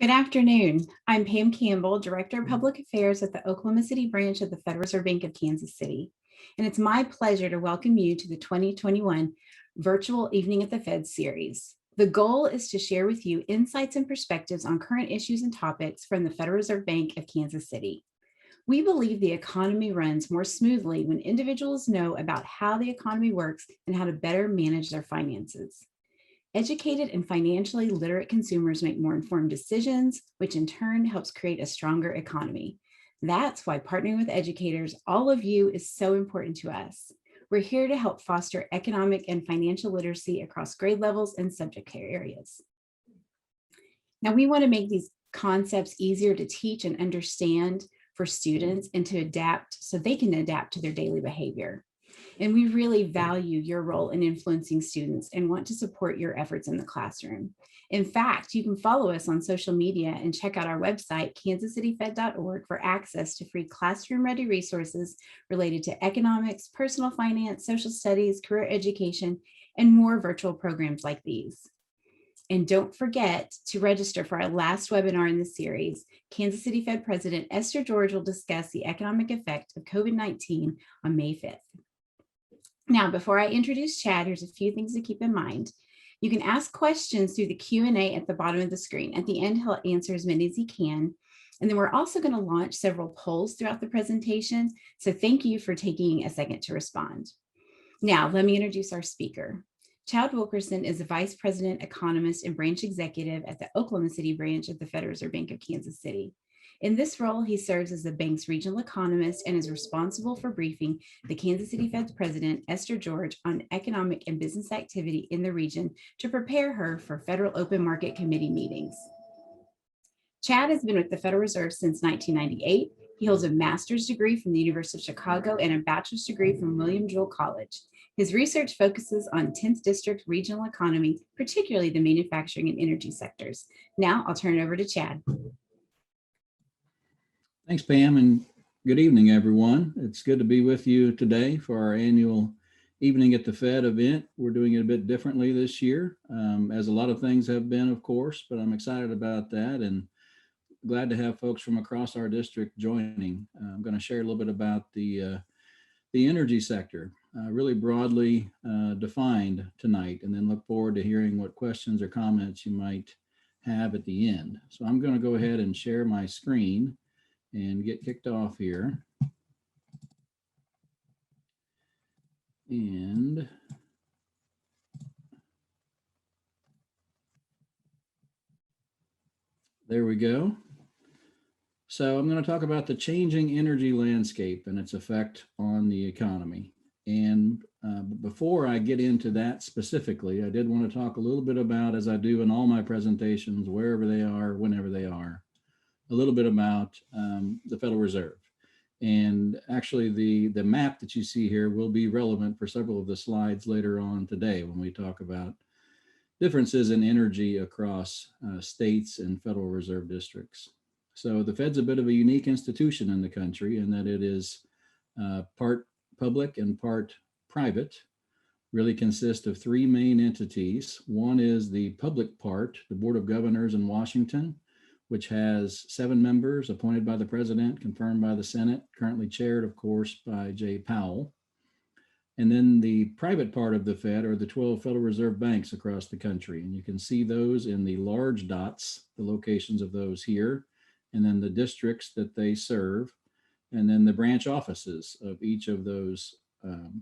Good afternoon. I'm Pam Campbell, Director of Public Affairs at the Oklahoma City branch of the Federal Reserve Bank of Kansas City. And it's my pleasure to welcome you to the 2021 Virtual Evening at the Fed series. The goal is to share with you insights and perspectives on current issues and topics from the Federal Reserve Bank of Kansas City. We believe the economy runs more smoothly when individuals know about how the economy works and how to better manage their finances. Educated and financially literate consumers make more informed decisions, which in turn helps create a stronger economy. That's why partnering with educators, all of you, is so important to us. We're here to help foster economic and financial literacy across grade levels and subject areas. Now, we want to make these concepts easier to teach and understand for students and to adapt so they can adapt to their daily behavior. And we really value your role in influencing students and want to support your efforts in the classroom. In fact, you can follow us on social media and check out our website, kansascityfed.org, for access to free classroom-ready resources related to economics, personal finance, social studies, career education, and more virtual programs like these. And don't forget to register for our last webinar in the series. Kansas City Fed President Esther George will discuss the economic effect of COVID-19 on May 5th. Now, before I introduce Chad, here's a few things to keep in mind. You can ask questions through the Q&A at the bottom of the screen. At the end, he'll answer as many as he can. And then we're also going to launch several polls throughout the presentation. So thank you for taking a second to respond. Now, let me introduce our speaker. Chad Wilkerson is the Vice President, Economist, and Branch Executive at the Oklahoma City branch of the Federal Reserve Bank of Kansas City. In this role, he serves as the bank's regional economist and is responsible for briefing the Kansas City Fed's president, Esther George, on economic and business activity in the region to prepare her for Federal Open Market Committee meetings. Chad has been with the Federal Reserve since 1998. He holds a master's degree from the University of Chicago and a bachelor's degree from William Jewell College. His research focuses on 10th District regional economy, particularly the manufacturing and energy sectors. Now I'll turn it over to Chad. Thanks, Pam, and good evening, everyone. It's good to be with you today for our annual Evening at the Fed event. We're doing it a bit differently this year, as a lot of things have been, of course, but I'm excited about that and glad to have folks from across our district joining. I'm going to share a little bit about the energy sector, really broadly defined tonight, and then look forward to hearing what questions or comments you might have at the end. So I'm going to go ahead and share my screen and get kicked off here. And there we go. So I'm going to talk about the changing energy landscape and its effect on the economy. And before I get into that specifically, I did want to talk a little bit about, as I do in all my presentations, wherever they are, whenever they are, a little bit about the Federal Reserve. And actually the map that you see here will be relevant for several of the slides later on today when we talk about differences in energy across states and Federal Reserve districts. So the Fed's a bit of a unique institution in the country in that it is part public and part private, really consists of three main entities. One is the public part, the Board of Governors in Washington, which has 7 members appointed by the president, confirmed by the Senate, currently chaired, of course, by Jay Powell. And then the private part of the Fed are the 12 Federal Reserve banks across the country. And you can see those in the large dots, the locations of those here, and then the districts that they serve, and then the branch offices of each of those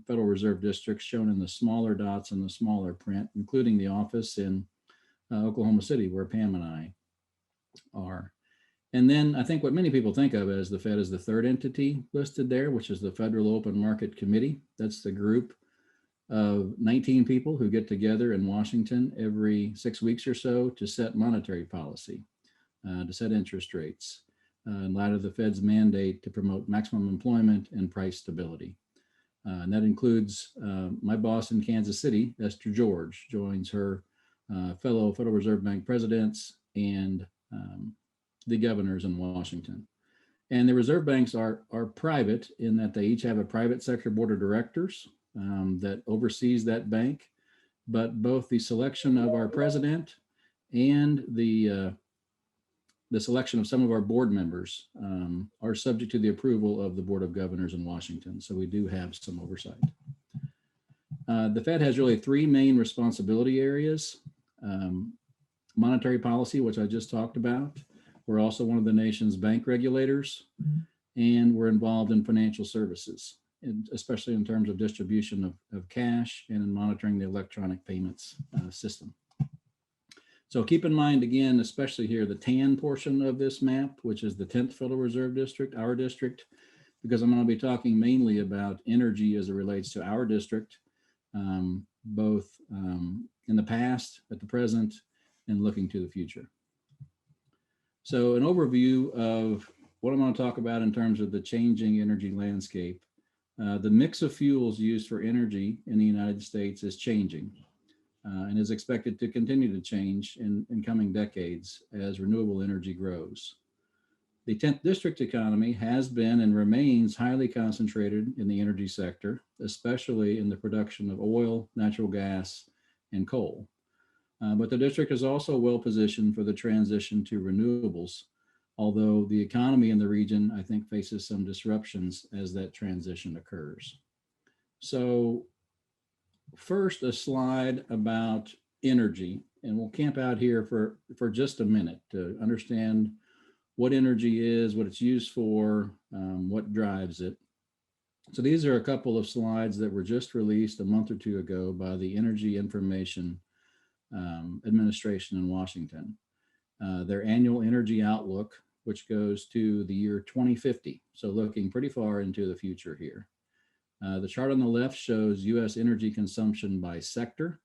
Federal Reserve districts shown in the smaller dots and the smaller print, including the office in Oklahoma City, where Pam and I are. And then I think what many people think of as the Fed is the third entity listed there, which is the Federal Open Market Committee. That's the group of 19 people who get together in Washington every 6 weeks or so to set monetary policy, to set interest rates in light of the Fed's mandate to promote maximum employment and price stability. And that includes my boss in Kansas City, Esther George, joins her fellow Federal Reserve Bank presidents and the governors in Washington. And the reserve banks are private in that they each have a private sector board of directors that oversees that bank, but both the selection of our president and the the selection of some of our board members are subject to the approval of the Board of Governors in Washington. So we do have some oversight. The Fed has really three main responsibility areas. Monetary policy, which I just talked about. We're also one of the nation's bank regulators, and we're involved in financial services, especially in terms of distribution of cash and in monitoring the electronic payments system. So keep in mind, again, especially here, the tan portion of this map, which is the 10th Federal Reserve District, our district, because I'm going to be talking mainly about energy as it relates to our district, both in the past, at the present, and looking to the future. So an overview of what I'm going to talk about in terms of the changing energy landscape. The mix of fuels used for energy in the United States is changing and is expected to continue to change in coming decades as renewable energy grows. The 10th district economy has been and remains highly concentrated in the energy sector, especially in the production of oil, natural gas, and coal. But the district is also well positioned for the transition to renewables, although the economy in the region, I think, faces some disruptions as that transition occurs. So first, a slide about energy, and we'll camp out here for just a minute to understand what energy is, what it's used for, what drives it. So these are a couple of slides that were just released a month or two ago by the Energy Information Administration in Washington. Their annual energy outlook, which goes to the year 2050. So looking pretty far into the future here. The chart on the left shows US energy consumption by sector.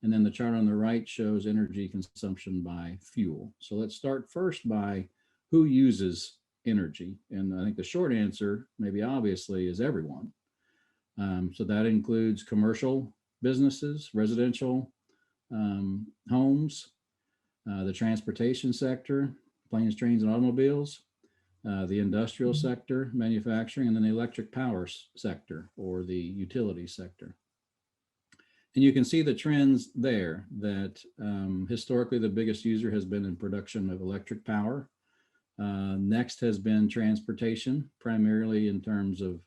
And then the chart on the right shows energy consumption by fuel. So let's start first by who uses energy. And I think the short answer, maybe obviously, is everyone. So that includes commercial businesses, residential homes, the transportation sector, planes, trains, and automobiles, the industrial sector, manufacturing, and then the electric power sector or the utility sector. And you can see the trends there that historically the biggest user has been in production of electric power. Next has been transportation, primarily in terms of,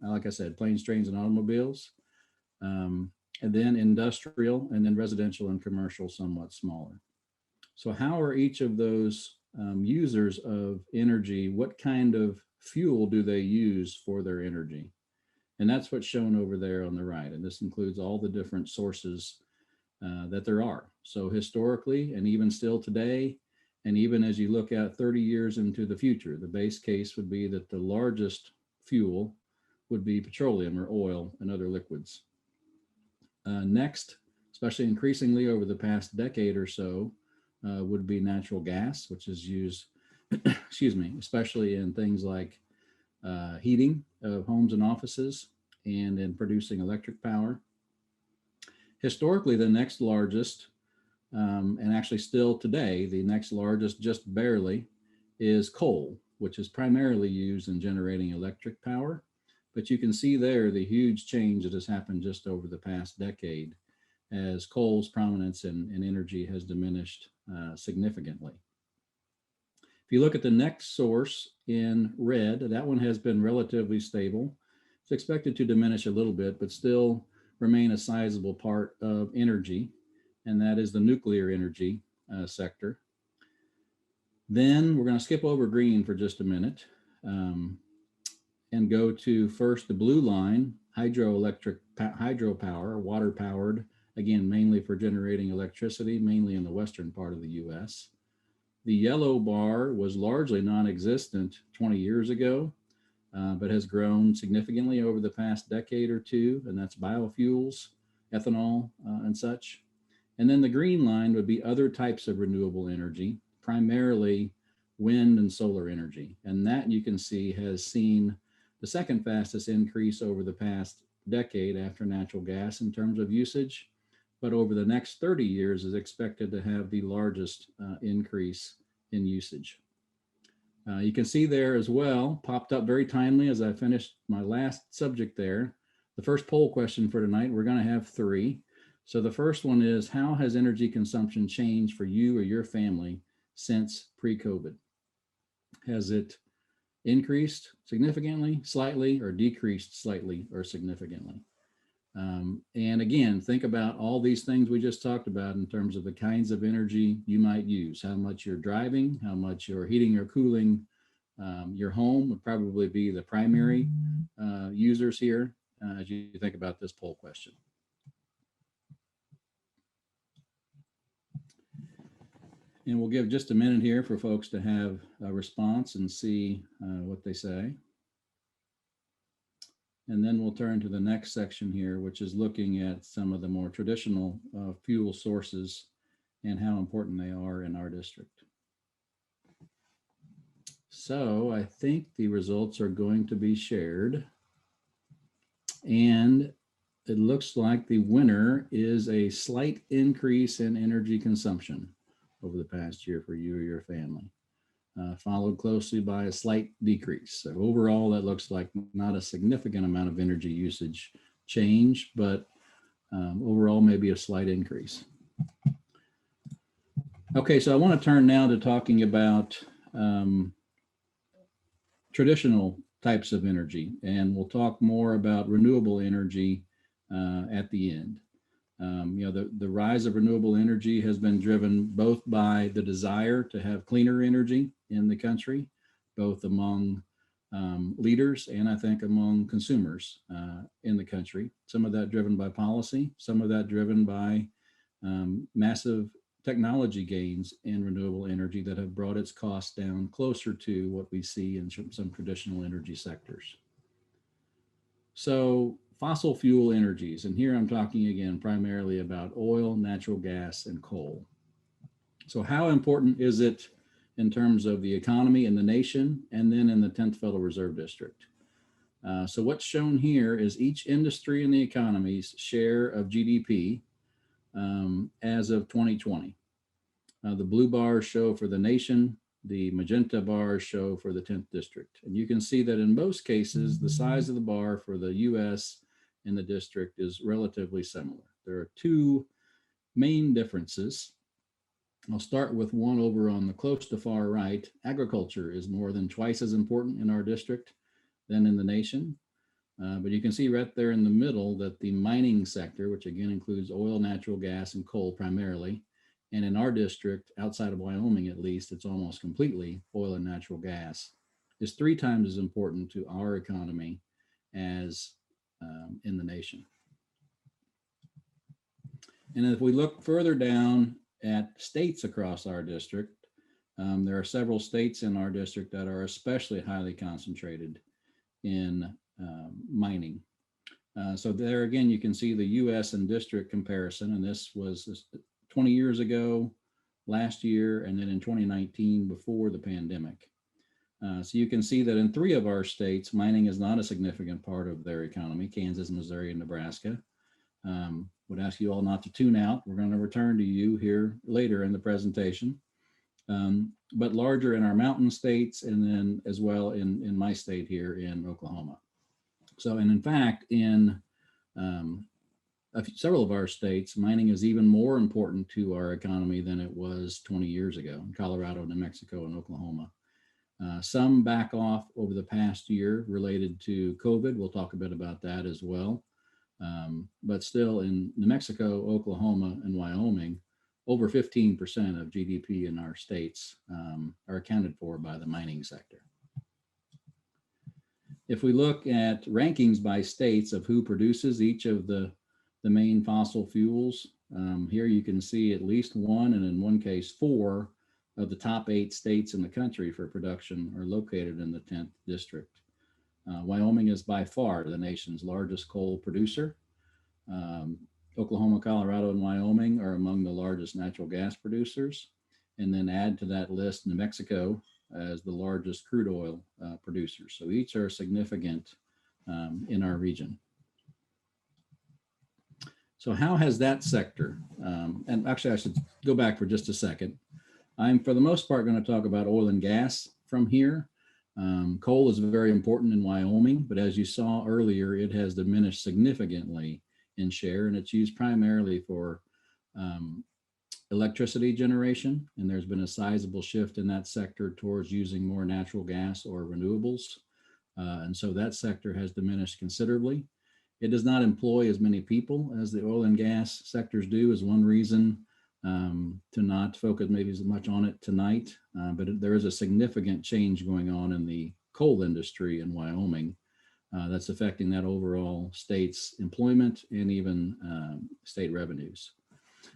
like I said, planes, trains, and automobiles. And then industrial, and then residential and commercial, somewhat smaller. So how are each of those users of energy, what kind of fuel do they use for their energy? And that's what's shown over there on the right. And this includes all the different sources that there are. So historically, and even still today, and even as you look at 30 years into the future, the base case would be that the largest fuel would be petroleum or oil and other liquids. Next, especially increasingly over the past decade or so, would be natural gas, which is used, excuse me, especially in things like heating of homes and offices and in producing electric power. Historically, the next largest, and actually still today, the next largest just barely, is coal, which is primarily used in generating electric power. But you can see there the huge change that has happened just over the past decade as coal's prominence in energy has diminished significantly. If you look at the next source in red, that one has been relatively stable. It's expected to diminish a little bit, but still remain a sizable part of energy, and that is the nuclear energy sector. Then we're going to skip over green for just a minute. And go to first the blue line, hydroelectric hydropower, water powered, again, mainly for generating electricity, mainly in the western part of the US. The yellow bar was largely non-existent 20 years ago, but has grown significantly over the past decade or two, and that's biofuels, ethanol, and such. And then the green line would be other types of renewable energy, primarily wind and solar energy. And that you can see has seen the second fastest increase over the past decade after natural gas in terms of usage, but over the next 30 years is expected to have the largest increase in usage. You can see there as well, popped up very timely as I finished my last subject there. The first poll question for tonight, we're going to have three. So the first one is, how has energy consumption changed for you or your family since pre-COVID? Has it increased significantly, slightly, or decreased slightly or significantly? And again, think about all these things we just talked about in terms of the kinds of energy you might use, how much you're driving, how much you're heating or cooling. Your home would probably be the primary users here as you think about this poll question. And we'll give just a minute here for folks to have a response and see what they say. And then we'll turn to the next section here, which is looking at some of the more traditional fuel sources and how important they are in our district. So I think the results are going to be shared. And it looks like the winner is a slight increase in energy consumption over the past year for you or your family, followed closely by a slight decrease. So overall, that looks like not a significant amount of energy usage change, but overall maybe a slight increase. Okay, so I want to turn now to talking about traditional types of energy, and we'll talk more about renewable energy at the end. The rise of renewable energy has been driven both by the desire to have cleaner energy in the country, both among leaders and I think among consumers in the country. Some of that driven by policy, some of that driven by massive technology gains in renewable energy that have brought its costs down closer to what we see in some traditional energy sectors. So fossil fuel energies, and here I'm talking again primarily about oil, natural gas, and coal. So how important is it in terms of the economy in the nation and then in the 10th Federal Reserve District? So what's shown here is each industry in the economy's share of GDP as of 2020. The blue bars show for the nation, the magenta bars show for the 10th district. And you can see that in most cases, the size of the bar for the US and the district is relatively similar. There are two main differences. I'll start with one over on the close to far right. Agriculture is more than twice as important in our district than in the nation. But you can see right there in the middle that the mining sector, which again includes oil, natural gas, and coal primarily, and in our district, outside of Wyoming at least, it's almost completely oil and natural gas, is 3 times as important to our economy as in the nation. And if we look further down at states across our district, there are several states in our district that are especially highly concentrated in mining. So there again, you can see the US and district comparison, and this was 20 years ago, last year, and then in 2019 before the pandemic. So you can see that in 3 of our states, mining is not a significant part of their economy: Kansas, Missouri, and Nebraska. Would ask you all not to tune out. We're going to return to you here later in the presentation. But larger in our mountain states, and then as well in my state here in Oklahoma. So, and in fact, in several of our states, mining is even more important to our economy than it was 20 years ago in Colorado, New Mexico, and Oklahoma. Some back off over the past year related to COVID. We'll talk a bit about that as well. But still in New Mexico, Oklahoma, and Wyoming, over 15% of GDP in our states are accounted for by the mining sector. If we look at rankings by states of who produces each of the main fossil fuels, here you can see at least 1, and in one case 4, of the top 8 states in the country for production are located in the 10th district. Wyoming is by far the nation's largest coal producer. Oklahoma, Colorado, and Wyoming are among the largest natural gas producers. And then add to that list New Mexico as the largest crude oil producer. So each are significant in our region. So how has that sector, and actually I should go back for just a second. I'm for the most part going to talk about oil and gas from here. Coal is very important in Wyoming, but as you saw earlier, it has diminished significantly in share, and it's used primarily for electricity generation, and there's been a sizable shift in that sector towards using more natural gas or renewables. And so that sector has diminished considerably. It does not employ as many people as the oil and gas sectors do, is one reason to not focus maybe as much on it tonight. But there is a significant change going on in the coal industry in Wyoming that's affecting that overall state's employment and even state revenues.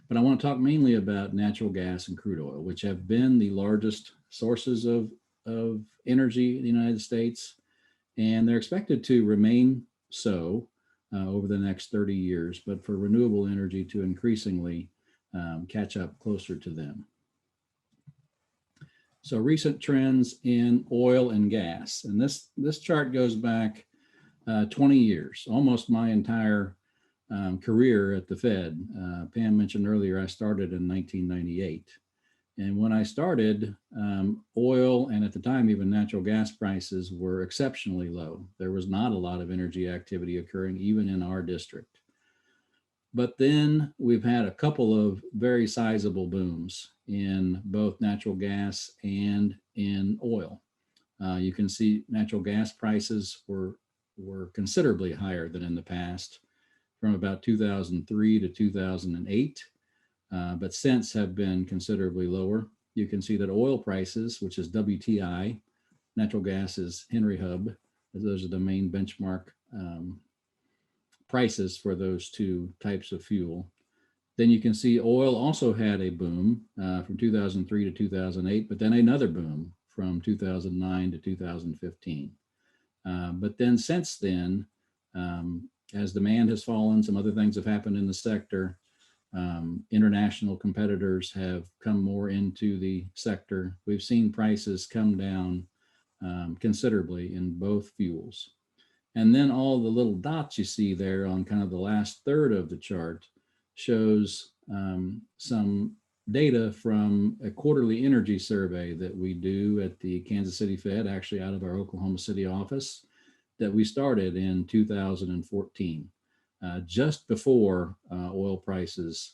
But I want to talk mainly about natural gas and crude oil, which have been the largest sources of energy in the United States. And they're expected to remain so over the next 30 years, but for renewable energy to increasingly catch up closer to them. So recent trends in oil and gas. And this chart goes back 20 years, almost my entire career at the Fed. Pam mentioned earlier, I started in 1998. And when I started, oil and at the time even natural gas prices were exceptionally low. There was not a lot of energy activity occurring even in our district. But then we've had a couple of very sizable booms in both natural gas and in oil. You can see natural gas prices were considerably higher than in the past from about 2003 to 2008. But since have been considerably lower. You can see that oil prices, which is WTI, natural gas is Henry Hub. Those are the main benchmark prices for those two types of fuel. Then you can see oil also had a boom from 2003 to 2008, but then another boom from 2009 to 2015. But then since then, as demand has fallen, some other things have happened in the sector. International competitors have come more into the sector. We've seen prices come down considerably in both fuels. And then all the little dots you see there on kind of the last third of the chart shows some data from a quarterly energy survey that we do at the Kansas City Fed, actually out of our Oklahoma City office, that we started in 2014. Just before oil prices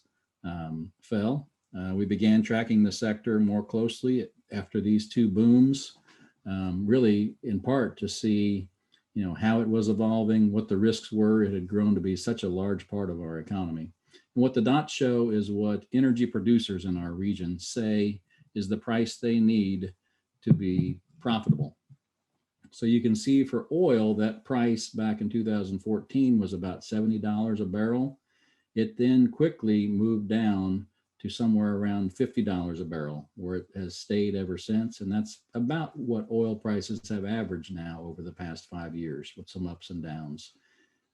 fell. We began tracking the sector more closely after these two booms, really in part to see, how it was evolving, what the risks were. It had grown to be such a large part of our economy. And what the dots show is what energy producers in our region say is the price they need to be profitable. So you can see for oil, that price back in 2014 was about $70 a barrel. It then quickly moved down to somewhere around $50 a barrel, where it has stayed ever since. And that's about what oil prices have averaged now over the past 5 years, with some ups and downs,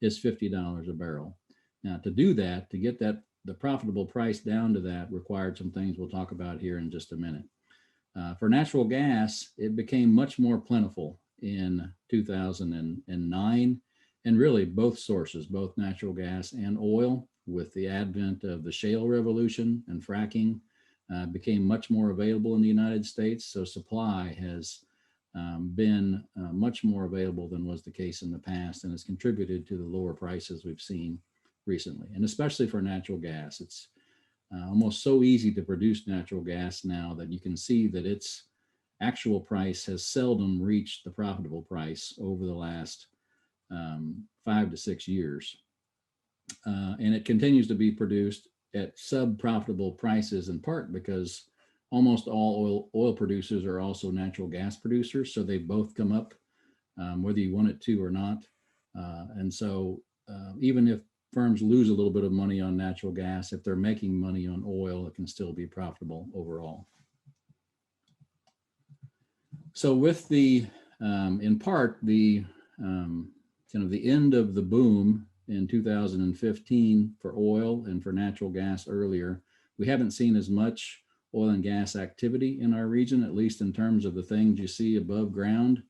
is $50 a barrel. Now, to do that, to get the profitable price down to that required some things we'll talk about here in just a minute. For natural gas, it became much more plentiful in 2009, and really both sources, both natural gas and oil, with the advent of the shale revolution and fracking, became much more available in the United States. So supply has been much more available than was the case in the past, and has contributed to the lower prices we've seen recently, and especially for natural gas. It's almost so easy to produce natural gas now that you can see that its actual price has seldom reached the profitable price over the last 5 to 6 years. And it continues to be produced at sub-profitable prices, in part because almost all oil producers are also natural gas producers. So they both come up, whether you want it to or not. And so even if firms lose a little bit of money on natural gas, if they're making money on oil, it can still be profitable overall. So with the, in part, the kind of the end of the boom in 2015 for oil and for natural gas earlier, we haven't seen as much oil and gas activity in our region, at least in terms of the things you see above ground,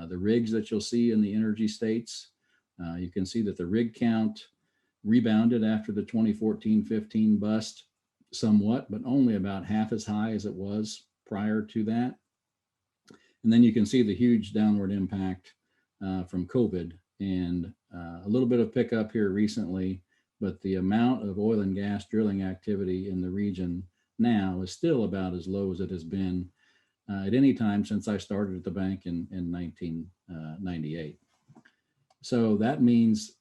the rigs that you'll see in the energy states. You can see that the rig count rebounded after the 2014-15 bust somewhat, but only about half as high as it was prior to that. And then you can see the huge downward impact from COVID, and a little bit of pickup here recently, but the amount of oil and gas drilling activity in the region now is still about as low as it has been at any time since I started at the bank in 1998. So that means,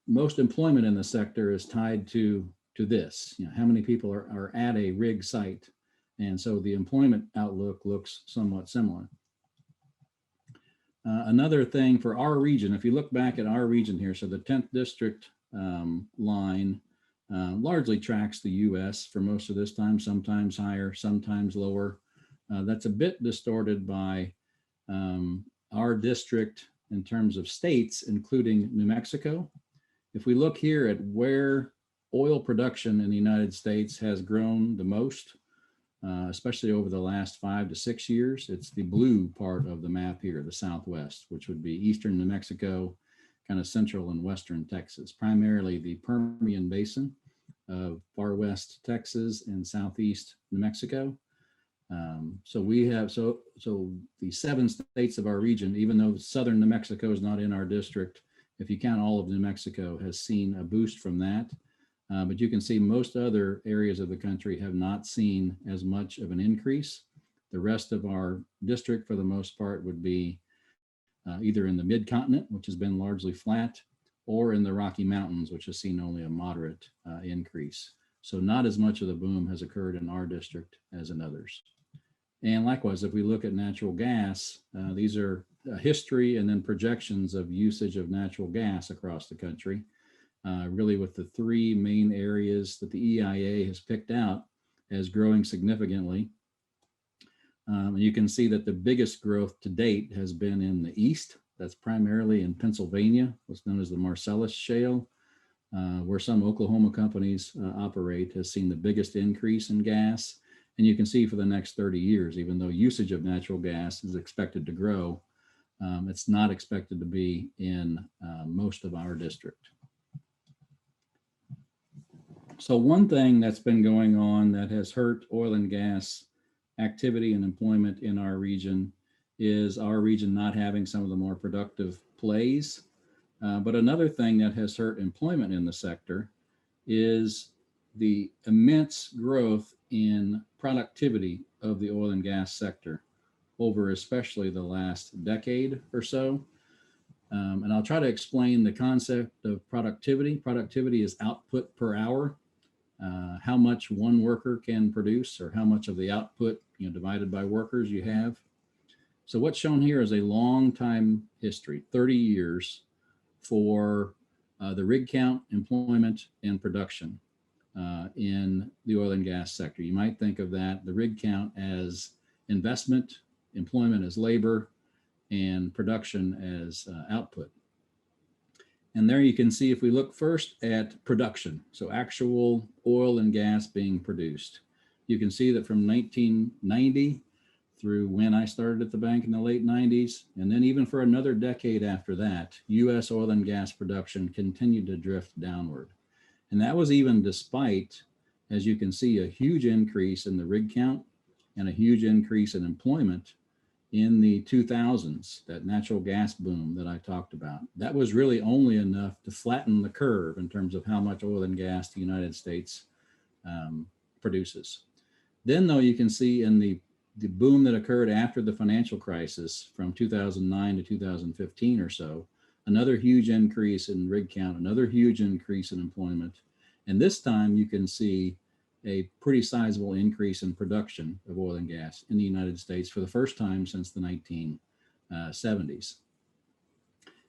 most employment in the sector is tied to this. How many people are at a rig site, and so the employment outlook looks somewhat similar. Another thing for our region, if you look back at our region here, so the 10th district line largely tracks the US for most of this time, sometimes higher, sometimes lower. That's a bit distorted by our district in terms of states, including New Mexico. If we look here at where oil production in the United States has grown the most, especially over the last 5 to 6 years, it's the blue part of the map here, the Southwest, which would be eastern New Mexico, kind of central and western Texas, primarily the Permian Basin of far west Texas and southeast New Mexico. So we have, so the 7 states of our region, even though southern New Mexico is not in our district, if you count all of New Mexico, has seen a boost from that. But you can see most other areas of the country have not seen as much of an increase. The rest of our district, for the most part, would be either in the mid-continent, which has been largely flat, or in the Rocky Mountains, which has seen only a moderate increase. So not as much of the boom has occurred in our district as in others. And likewise, if we look at natural gas, these are history and then projections of usage of natural gas across the country, really with the 3 main areas that the EIA has picked out as growing significantly. And you can see that the biggest growth to date has been in the east. That's primarily in Pennsylvania, what's known as the Marcellus Shale, where some Oklahoma companies operate, has seen the biggest increase in gas. And you can see for the next 30 years, even though usage of natural gas is expected to grow, it's not expected to be in most of our district. So one thing that's been going on that has hurt oil and gas activity and employment in our region is our region not having some of the more productive plays. But another thing that has hurt employment in the sector is the immense growth in productivity of the oil and gas sector over especially the last decade or so. And I'll try to explain the concept of productivity. Productivity is output per hour, how much one worker can produce, or how much of the output, divided by workers you have. So what's shown here is a long time history, 30 years for the rig count, employment, and production in the oil and gas sector. You might think of that, the rig count, as investment, employment as labor, and production as output. And there you can see, if we look first at production, so actual oil and gas being produced, you can see that from 1990 through when I started at the bank in the late 90s, and then even for another decade after that, US oil and gas production continued to drift downward. And that was even despite, as you can see, a huge increase in the rig count and a huge increase in employment in the 2000s, that natural gas boom that I talked about. That was really only enough to flatten the curve in terms of how much oil and gas the United States produces. Then, though, you can see in the boom that occurred after the financial crisis from 2009 to 2015 or so, another huge increase in rig count, another huge increase in employment. And this time you can see a pretty sizable increase in production of oil and gas in the United States for the first time since the 1970s.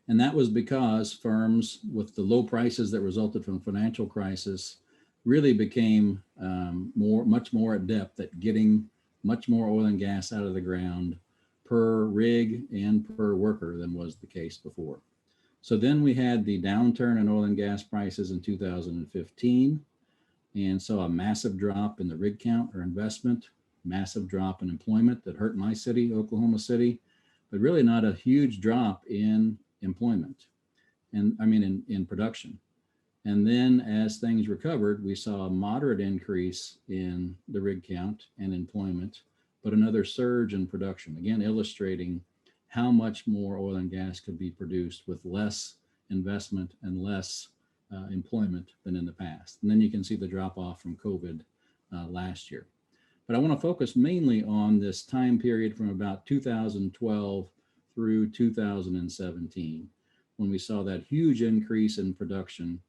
And that was because firms, with the low prices that resulted from the financial crisis, really became much more adept at getting much more oil and gas out of the ground per rig and per worker than was the case before. So then we had the downturn in oil and gas prices in 2015, and so a massive drop in the rig count or investment, massive drop in employment that hurt my city, Oklahoma City, but really not a huge drop in employment, and in production. And then as things recovered, we saw a moderate increase in the rig count and employment, but another surge in production, again illustrating how much more oil and gas could be produced with less investment and less employment than in the past. And then you can see the drop off from COVID last year. But I want to focus mainly on this time period from about 2012 through 2017, when we saw that huge increase in production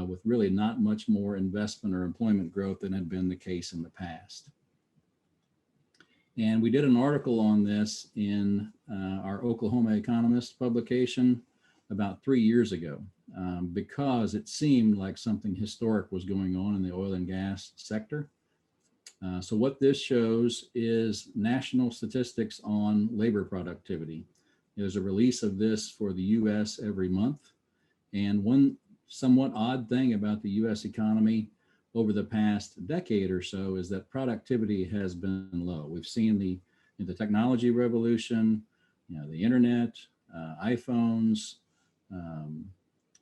with really not much more investment or employment growth than had been the case in the past. And we did an article on this in our Oklahoma Economist publication about 3 years ago, because it seemed like something historic was going on in the oil and gas sector. So what this shows is national statistics on labor productivity. There's a release of this for the US every month. And one somewhat odd thing about the US economy over the past decade or so is that productivity has been low. We've seen the technology revolution, the internet, iPhones,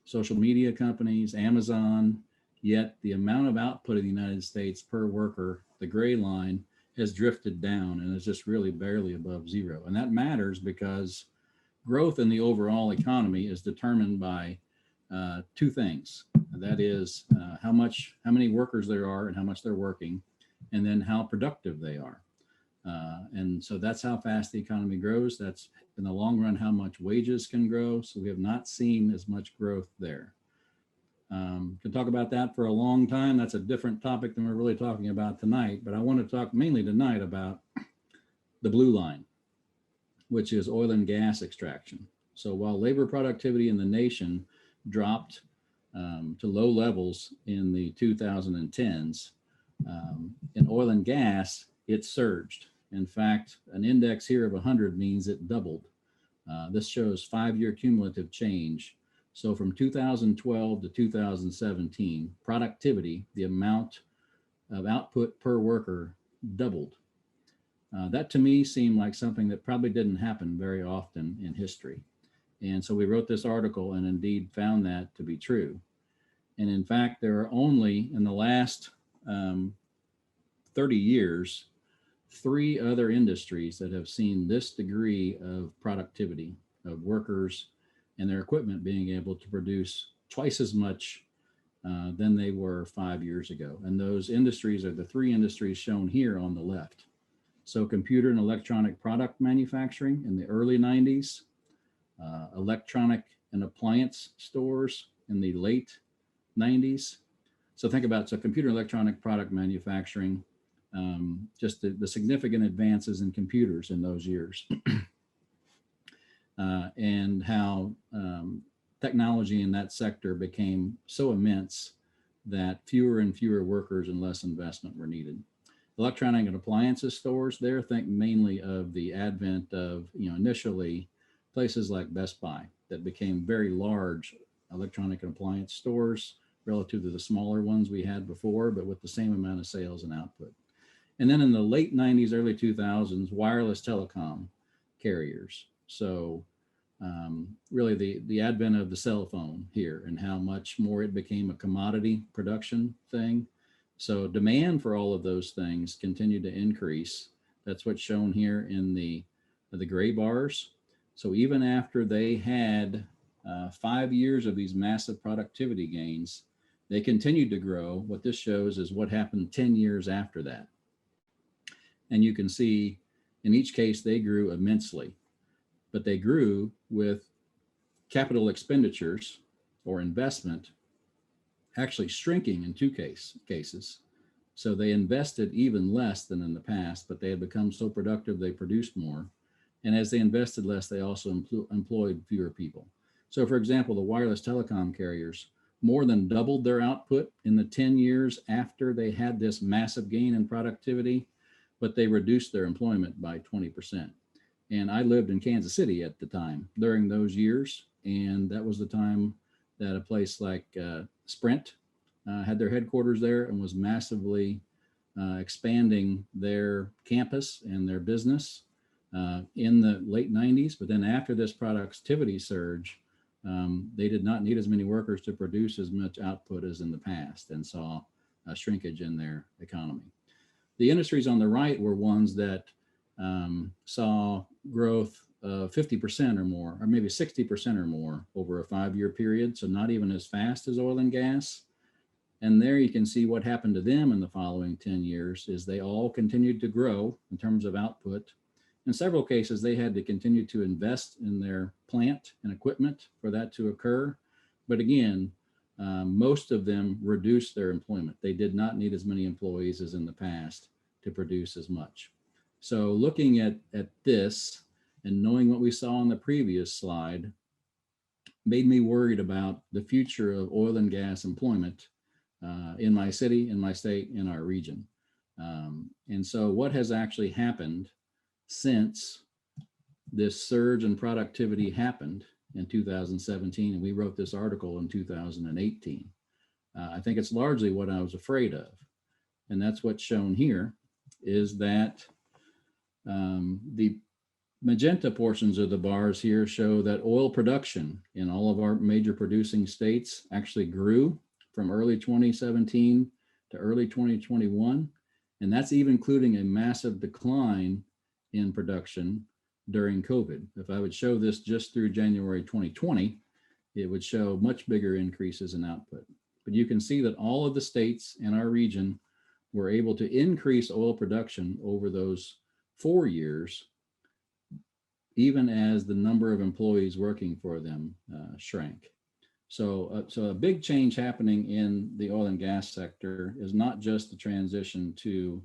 social media companies, Amazon, yet the amount of output in the United States per worker, the gray line, has drifted down and is just really barely above zero. And that matters because growth in the overall economy is determined by two things. That is how many workers there are and how much they're working, and then how productive they are. And so that's how fast the economy grows. That's in the long run how much wages can grow. So we have not seen as much growth there. Can talk about that for a long time. That's a different topic than we're really talking about tonight. But I want to talk mainly tonight about the blue line, which is oil and gas extraction. So while labor productivity in the nation dropped to low levels in the 2010s, in oil and gas, it surged. In fact, an index here of 100 means it doubled. This shows 5-year cumulative change. So from 2012 to 2017, productivity, the amount of output per worker, doubled. That to me seemed like something that probably didn't happen very often in history. And so we wrote this article and indeed found that to be true. And in fact, there are only in the last 30 years, 3 other industries that have seen this degree of productivity of workers and their equipment being able to produce twice as much than they were 5 years ago. And those industries are the 3 industries shown here on the left. So computer and electronic product manufacturing in the early 90s, electronic and appliance stores in the late 90s. So think about, so computer and electronic product manufacturing, just the significant advances in computers in those years. And how technology in that sector became so immense that fewer and fewer workers and less investment were needed. Electronic and appliances stores there, think mainly of the advent of, initially places like Best Buy that became very large electronic and appliance stores relative to the smaller ones we had before, but with the same amount of sales and output. And then in the late 90s, early 2000s, wireless telecom carriers. So really the advent of the cell phone here and how much more it became a commodity production thing. So demand for all of those things continued to increase. That's what's shown here in the gray bars. So even after they had 5 years of these massive productivity gains, they continued to grow. What this shows is what happened 10 years after that. And you can see in each case, they grew immensely, but they grew with capital expenditures or investment actually shrinking in 2 cases. So they invested even less than in the past, but they had become so productive, they produced more. And as they invested less, they also employed fewer people. So for example, the wireless telecom carriers more than doubled their output in the 10 years after they had this massive gain in productivity, but they reduced their employment by 20%. And I lived in Kansas City at the time during those years. And that was the time that a place like Sprint had their headquarters there and was massively expanding their campus and their business in the late 90s. But then after this productivity surge, they did not need as many workers to produce as much output as in the past and saw a shrinkage in their economy. The industries on the right were ones that saw growth of 50% or more, or maybe 60% or more over a 5-year period. So not even as fast as oil and gas. And there you can see what happened to them in the following 10 years is they all continued to grow in terms of output. In several cases, they had to continue to invest in their plant and equipment for that to occur. But again, most of them reduced their employment. They did not need as many employees as in the past to produce as much. So looking at this and knowing what we saw on the previous slide made me worried about the future of oil and gas employment in my city, in my state, in our region. And so what has actually happened since this surge in productivity happened in 2017, and we wrote this article in 2018. I think it's largely what I was afraid of. And that's what's shown here is that the magenta portions of the bars here show that oil production in all of our major producing states actually grew from early 2017 to early 2021. And that's even including a massive decline in production during COVID. If I would show this just through January 2020, it would show much bigger increases in output. But you can see that all of the states in our region were able to increase oil production over those 4 years, even as the number of employees working for them shrank. So a big change happening in the oil and gas sector is not just the transition to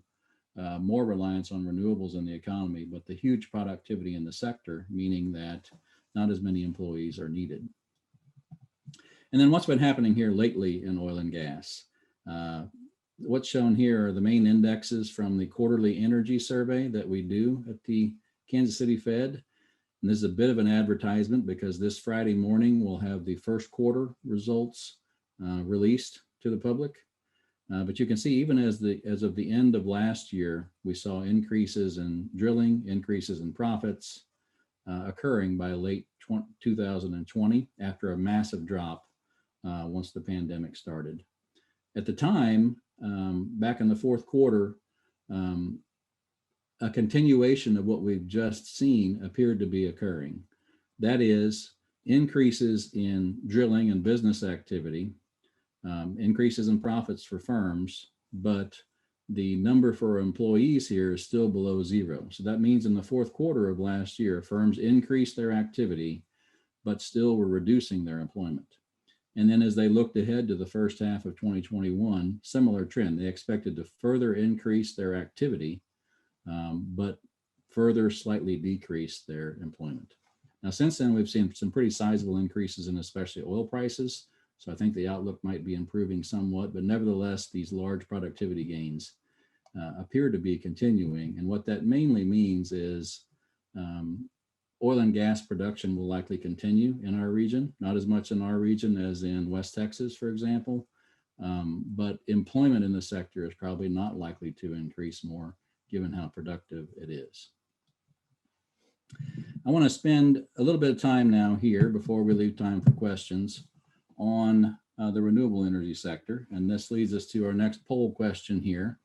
more reliance on renewables in the economy, but the huge productivity in the sector, meaning that not as many employees are needed. And then what's been happening here lately in oil and gas? What's shown here are the main indexes from the quarterly energy survey that we do at the Kansas City Fed. And this is a bit of an advertisement because this Friday morning we'll have the first quarter results released to the public. But you can see even as of the end of last year, we saw increases in drilling, increases in profits occurring by late 2020 after a massive drop once the pandemic started. At the time, back in the fourth quarter, a continuation of what we've just seen appeared to be occurring. That is, increases in drilling and business activity, increases in profits for firms, but the number for employees here is still below zero. So that means in the fourth quarter of last year, firms increased their activity, but still were reducing their employment. And then as they looked ahead to the first half of 2021, similar trend. They expected to further increase their activity, but further slightly decrease their employment. Now, since then, we've seen some pretty sizable increases in especially oil prices. So I think the outlook might be improving somewhat, but nevertheless, these large productivity gains appear to be continuing. And what that mainly means is oil and gas production will likely continue in our region, not as much in our region as in West Texas, for example, but employment in the sector is probably not likely to increase more given how productive it is. I want to spend a little bit of time now here before we leave time for questions on the renewable energy sector. And this leads us to our next poll question here.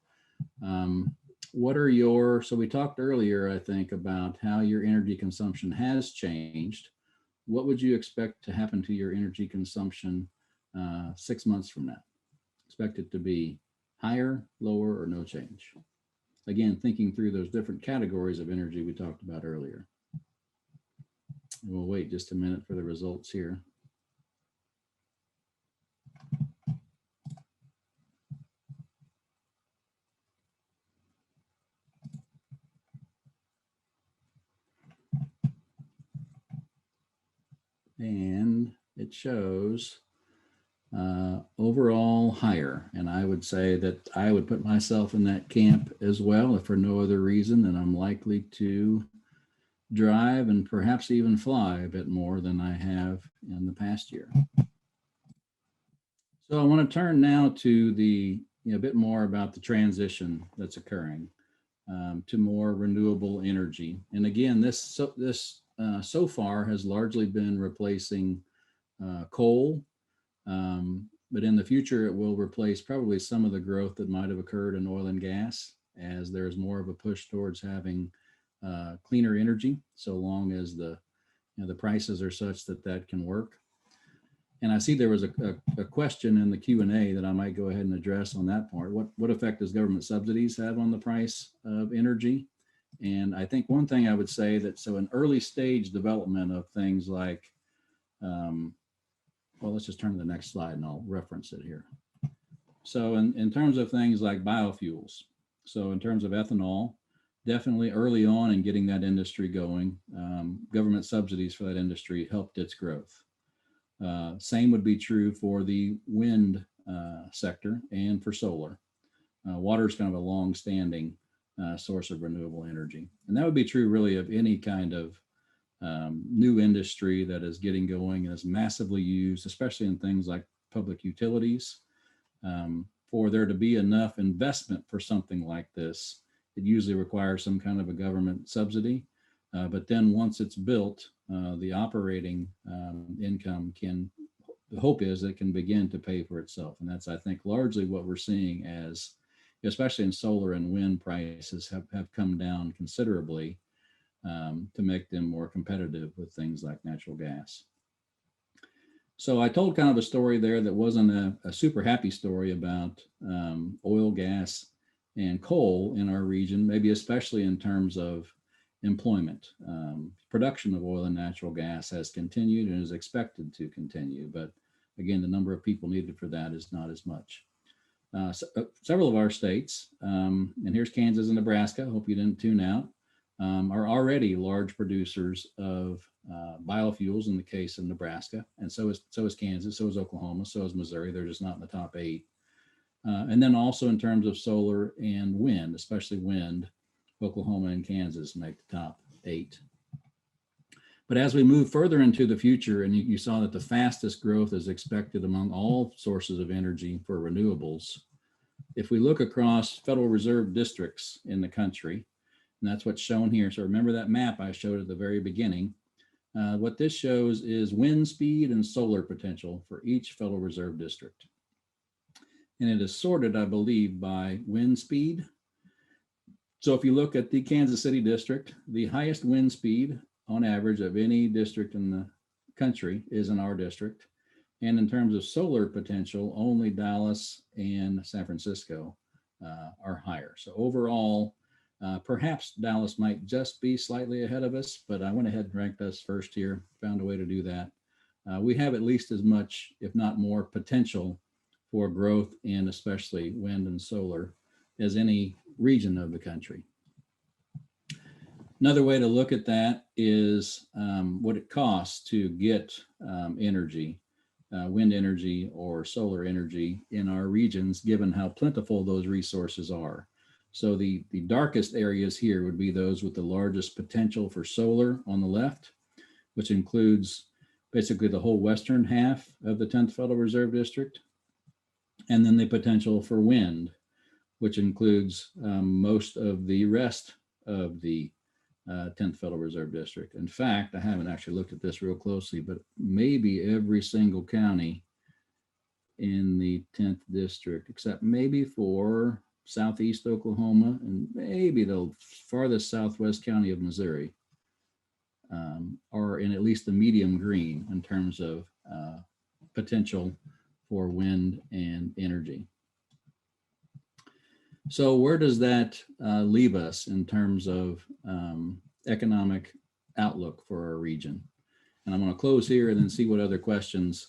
So we talked earlier, I think, about how your energy consumption has changed. What would you expect to happen to your energy consumption 6 months from now? Expect it to be higher, lower, or no change? Again, thinking through those different categories of energy we talked about earlier. We'll wait just a minute for the results here. And it shows overall higher. And I would say that I would put myself in that camp as well, if for no other reason than I'm likely to drive and perhaps even fly a bit more than I have in the past year. So I want to turn now to a bit more about the transition that's occurring to more renewable energy. And again, this so far has largely been replacing coal, but in the future it will replace probably some of the growth that might have occurred in oil and gas as there's more of a push towards having cleaner energy, so long as the prices are such that that can work. And I see there was a question in the Q&A that I might go ahead and address on that part. What effect does government subsidies have on the price of energy? And I think one thing I would say that, so an early stage development of things like, well, let's just turn to the next slide and I'll reference it here. So in terms of things like biofuels, so in terms of ethanol, definitely early on in getting that industry going, government subsidies for that industry helped its growth. Same would be true for the wind sector and for solar. Water is kind of a long-standing source of renewable energy. And that would be true really of any kind of new industry that is getting going and is massively used, especially in things like public utilities. For there to be enough investment for something like this, it usually requires some kind of a government subsidy. But then once it's built, the operating income the hope is it can begin to pay for itself. And that's, I think, largely what we're seeing as, especially in solar and wind prices have come down considerably to make them more competitive with things like natural gas. So I told kind of a story there that wasn't a super happy story about oil, gas, and coal in our region, maybe especially in terms of employment. Production of oil and natural gas has continued and is expected to continue, but again, the number of people needed for that is not as much. Several of our states, and here's Kansas and Nebraska, hope you didn't tune out, are already large producers of biofuels in the case of Nebraska, and so is Kansas, so is Oklahoma, so is Missouri. They're just not in the top 8. And then also in terms of solar and wind, especially wind, Oklahoma and Kansas make the top 8. But as we move further into the future, and you saw that the fastest growth is expected among all sources of energy for renewables. If we look across Federal Reserve districts in the country, and that's what's shown here. So remember that map I showed at the very beginning. What this shows is wind speed and solar potential for each Federal Reserve district. And it is sorted, I believe, by wind speed. So if you look at the Kansas City district, the highest wind speed on average of any district in the country is in our district. And in terms of solar potential, only Dallas and San Francisco are higher. So overall, perhaps Dallas might just be slightly ahead of us, but I went ahead and ranked us first here, found a way to do that. We have at least as much, if not more, potential for growth in especially wind and solar as any region of the country. Another way to look at that is what it costs to get energy, wind energy or solar energy in our regions, given how plentiful those resources are. So the darkest areas here would be those with the largest potential for solar on the left, which includes basically the whole western half of the 10th Federal Reserve District, and then the potential for wind, which includes most of the rest of the 10th Federal Reserve District. In fact, I haven't actually looked at this real closely, but maybe every single county in the 10th District, except maybe for Southeast Oklahoma and maybe the farthest southwest county of Missouri, are in at least the medium green in terms of potential for wind and energy. So where does that leave us in terms of economic outlook for our region? And I'm going to close here and then see what other questions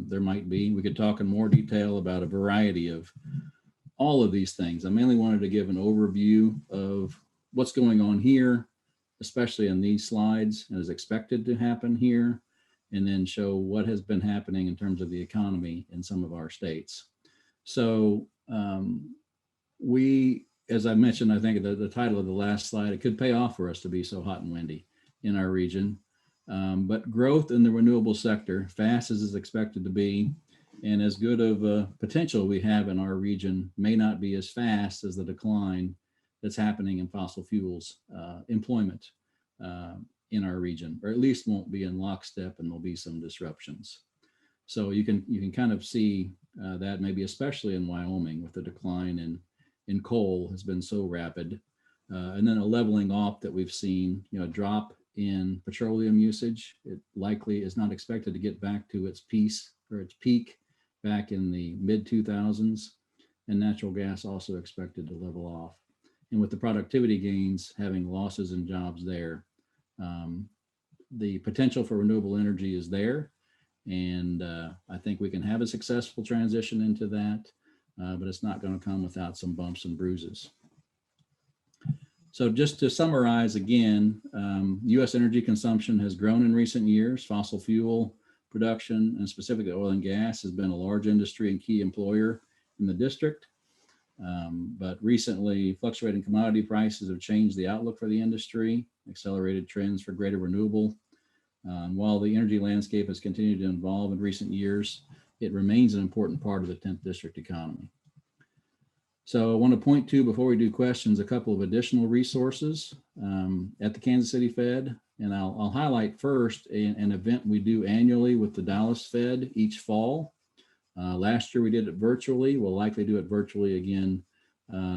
there might be. We could talk in more detail about a variety of all of these things. I mainly wanted to give an overview of what's going on here, especially in these slides, and is expected to happen here, and then show what has been happening in terms of the economy in some of our states. So we, as I mentioned, I think the title of the last slide, it could pay off for us to be so hot and windy in our region. But growth in the renewable sector, fast as is expected to be, and as good of a potential we have in our region, may not be as fast as the decline that's happening in fossil fuels employment in our region, or at least won't be in lockstep, and there'll be some disruptions. So you can kind of see that maybe especially in Wyoming, with the decline in coal has been so rapid, and then a leveling off that we've seen, a drop in petroleum usage. It likely is not expected to get back to its or its peak back in the mid 2000s, and natural gas also expected to level off. And with the productivity gains having losses in jobs there, the potential for renewable energy is there. And I think we can have a successful transition into that, but it's not going to come without some bumps and bruises. So just to summarize again, U.S. energy consumption has grown in recent years. Fossil fuel production, and specifically oil and gas, has been a large industry and key employer in the district. But recently, fluctuating commodity prices have changed the outlook for the industry, accelerated trends for greater renewable. While the energy landscape has continued to evolve in recent years, it remains an important part of the 10th district economy. So I want to point to, before we do questions, a couple of additional resources at the Kansas City Fed. And I'll highlight first an event we do annually with the Dallas Fed each fall. Last year we did it virtually. We'll likely do it virtually again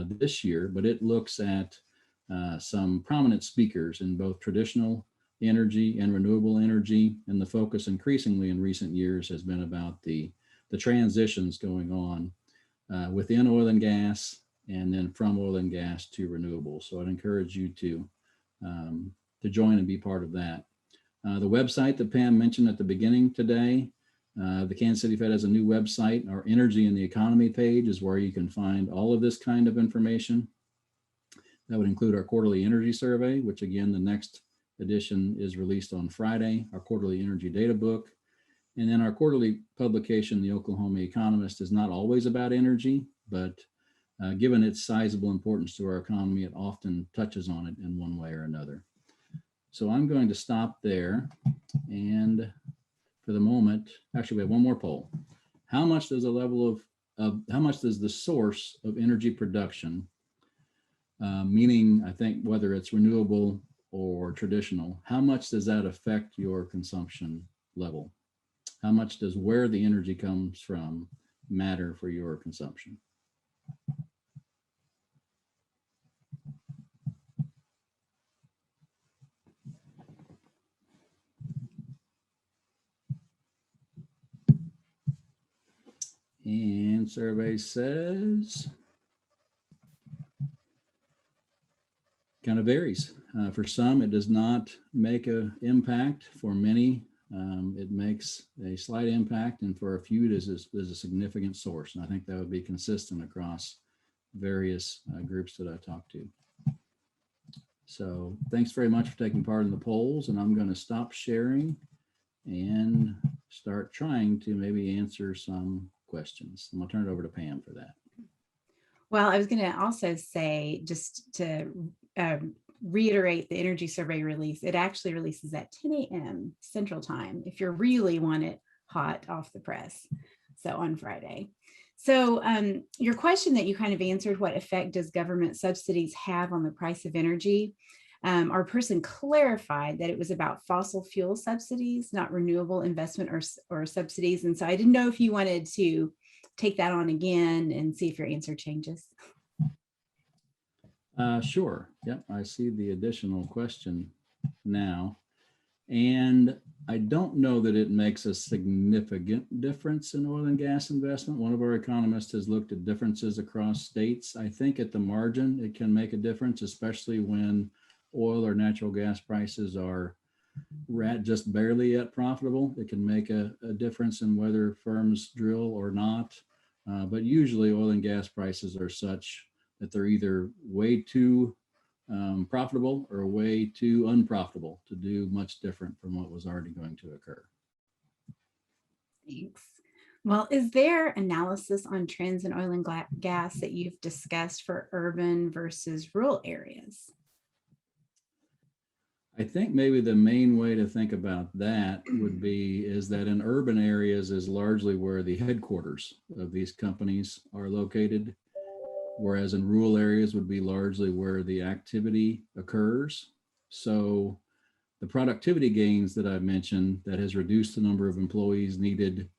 this year, but it looks at some prominent speakers in both traditional energy and renewable energy. And the focus increasingly in recent years has been about the transitions going on within oil and gas, and then from oil and gas to renewables. So I'd encourage you to join and be part of that. The website that Pam mentioned at the beginning today, the Kansas City Fed has a new website. Our Energy and the Economy page is where you can find all of this kind of information. That would include our quarterly energy survey, which again, the next edition is released on Friday, our quarterly energy data book. And then our quarterly publication, the Oklahoma Economist, is not always about energy, but given its sizable importance to our economy, it often touches on it in one way or another. So I'm going to stop there. And for the moment, actually we have one more poll. How much does the level of how much does the source of energy production, meaning I think whether it's renewable or traditional, how much does that affect your consumption level? How much does where the energy comes from matter for your consumption? And survey says kind of varies. For some, it does not make an impact. For many, it makes a slight impact, and for a few, it is a significant source. And I think that would be consistent across various groups that I talked to. So thanks very much for taking part in the polls, and I'm going to stop sharing and start trying to maybe answer some questions. I'm going to turn it over to Pam for that. Well, I was going to also say, just to reiterate the energy survey release, it actually releases at 10 a.m. Central Time if you really want it hot off the press. So on Friday. So your question that you kind of answered, what effect does government subsidies have on the price of energy? Our person clarified that it was about fossil fuel subsidies, not renewable investment or subsidies. And so I didn't know if you wanted to take that on again and see if your answer changes. Sure. Yep. I see the additional question now. And I don't know that it makes a significant difference in oil and gas investment. One of our economists has looked at differences across states. I think at the margin, it can make a difference, especially when oil or natural gas prices are just barely yet profitable. It can make a difference in whether firms drill or not. But usually oil and gas prices are such that they're either way too profitable or way too unprofitable to do much different from what was already going to occur. Thanks. Well, is there analysis on trends in oil and gas that you've discussed for urban versus rural areas? I think maybe the main way to think about that would be is that in urban areas is largely where the headquarters of these companies are located, whereas in rural areas would be largely where the activity occurs. So the productivity gains that I mentioned that has reduced the number of employees needed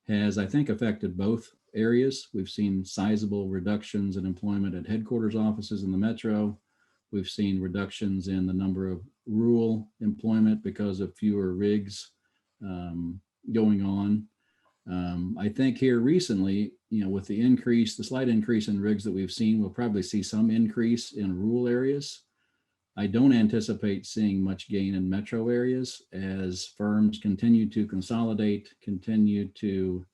has, I think, affected both areas. We've seen sizable reductions in employment at headquarters offices in the metro. We've seen reductions in the number of rural employment because of fewer rigs going on. I think here recently, with the slight increase in rigs that we've seen, we'll probably see some increase in rural areas. I don't anticipate seeing much gain in metro areas as firms continue to consolidate, continue to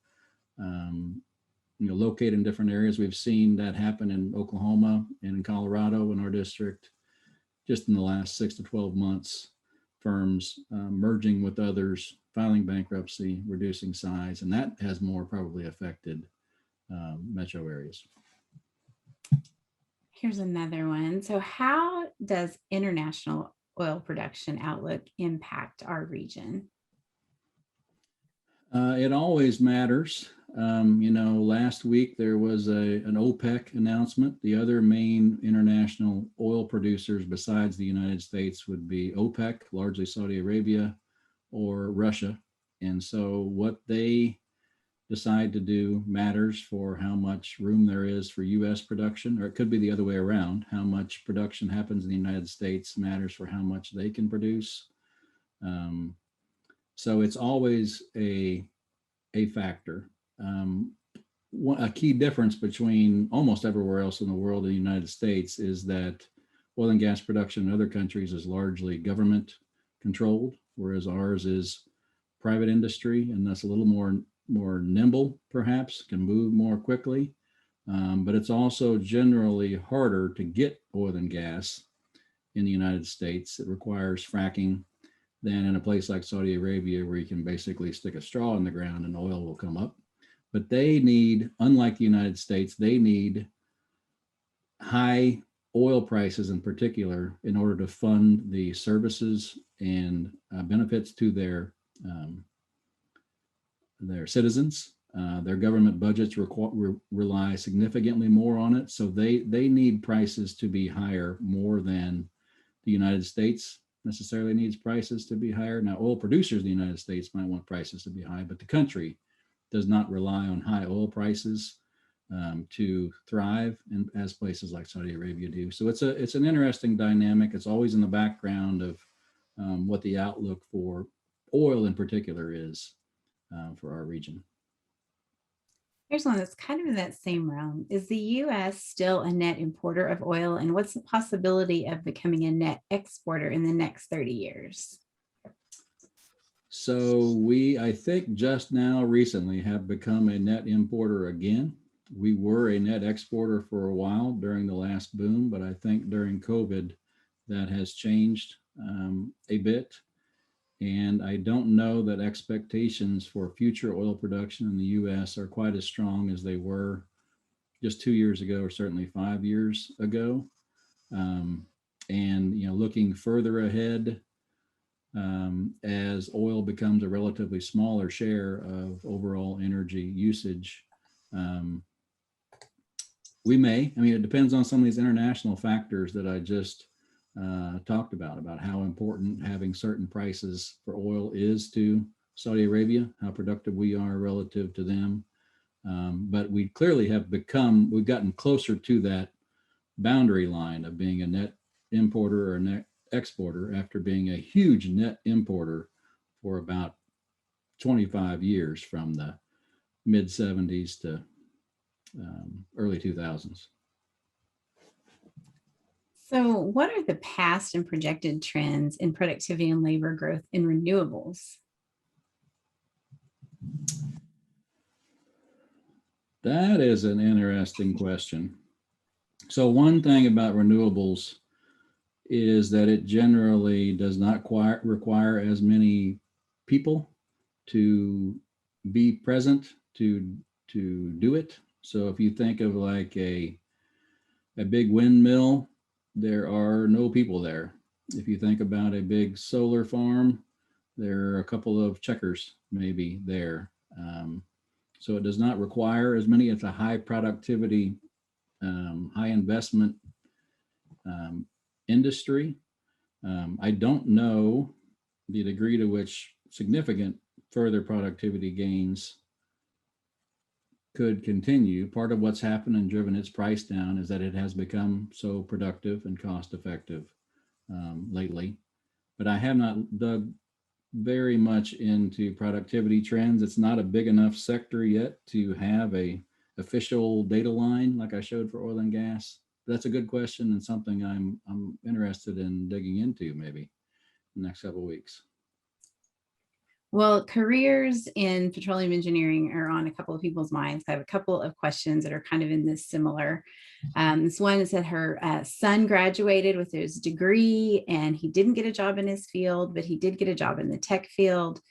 locate in different areas. We've seen that happen in Oklahoma and in Colorado in our district just in the last 6 to 12 months, firms merging with others, filing bankruptcy, reducing size, and that has more probably affected metro areas. Here's another one. So how does international oil production outlook impact our region? It always matters. Last week there was an OPEC announcement. The other main international oil producers besides the United States would be OPEC, largely Saudi Arabia, or Russia. And so what they decide to do matters for how much room there is for US production, or it could be the other way around. How much production happens in the United States matters for how much they can produce. So it's always a factor. A key difference between almost everywhere else in the world and the United States is that oil and gas production in other countries is largely government controlled, whereas ours is private industry, and that's a little more nimble, perhaps, can move more quickly. But it's also generally harder to get oil and gas in the United States. It requires fracking than in a place like Saudi Arabia, where you can basically stick a straw in the ground and oil will come up. But they need, unlike the United States, they need high oil prices in particular in order to fund the services and benefits to their citizens. Their government budgets rely significantly more on it. So they need prices to be higher more than the United States necessarily needs prices to be higher. Now, oil producers in the United States might want prices to be high, but the country does not rely on high oil prices to thrive, and as places like Saudi Arabia do. So it's an interesting dynamic. It's always in the background of what the outlook for oil in particular is for our region. Here's one that's kind of in that same realm. Is the U.S. still a net importer of oil, and what's the possibility of becoming a net exporter in the next 30 years? So we, I think just now recently have become a net importer again. We were a net exporter for a while during the last boom, but I think during COVID that has changed a bit. And I don't know that expectations for future oil production in the US are quite as strong as they were just 2 years ago, or certainly 5 years ago. And looking further ahead, as oil becomes a relatively smaller share of overall energy usage, we may, it depends on some of these international factors that I just talked about how important having certain prices for oil is to Saudi Arabia, how productive we are relative to them. But we clearly we've gotten closer to that boundary line of being a net importer or a net exporter after being a huge net importer for about 25 years, from the mid 70s to early 2000s. So what are the past and projected trends in productivity and labor growth in renewables? That is an interesting question. So one thing about renewables is that it generally does not require as many people to be present to do it. So if you think of like a big windmill, there are no people there. If you think about a big solar farm, there are a couple of checkers maybe there. So it does not require as many. It's a high productivity, high investment industry. I don't know the degree to which significant further productivity gains could continue. Part of what's happened and driven its price down is that it has become so productive and cost effective lately. But I have not dug very much into productivity trends. It's not a big enough sector yet to have a official data line like I showed for oil and gas. That's a good question and something I'm interested in digging into maybe in the next couple of weeks. Well, careers in petroleum engineering are on a couple of people's minds. I have a couple of questions that are kind of in this similar. This one is that her son graduated with his degree and he didn't get a job in his field, but he did get a job in the tech field.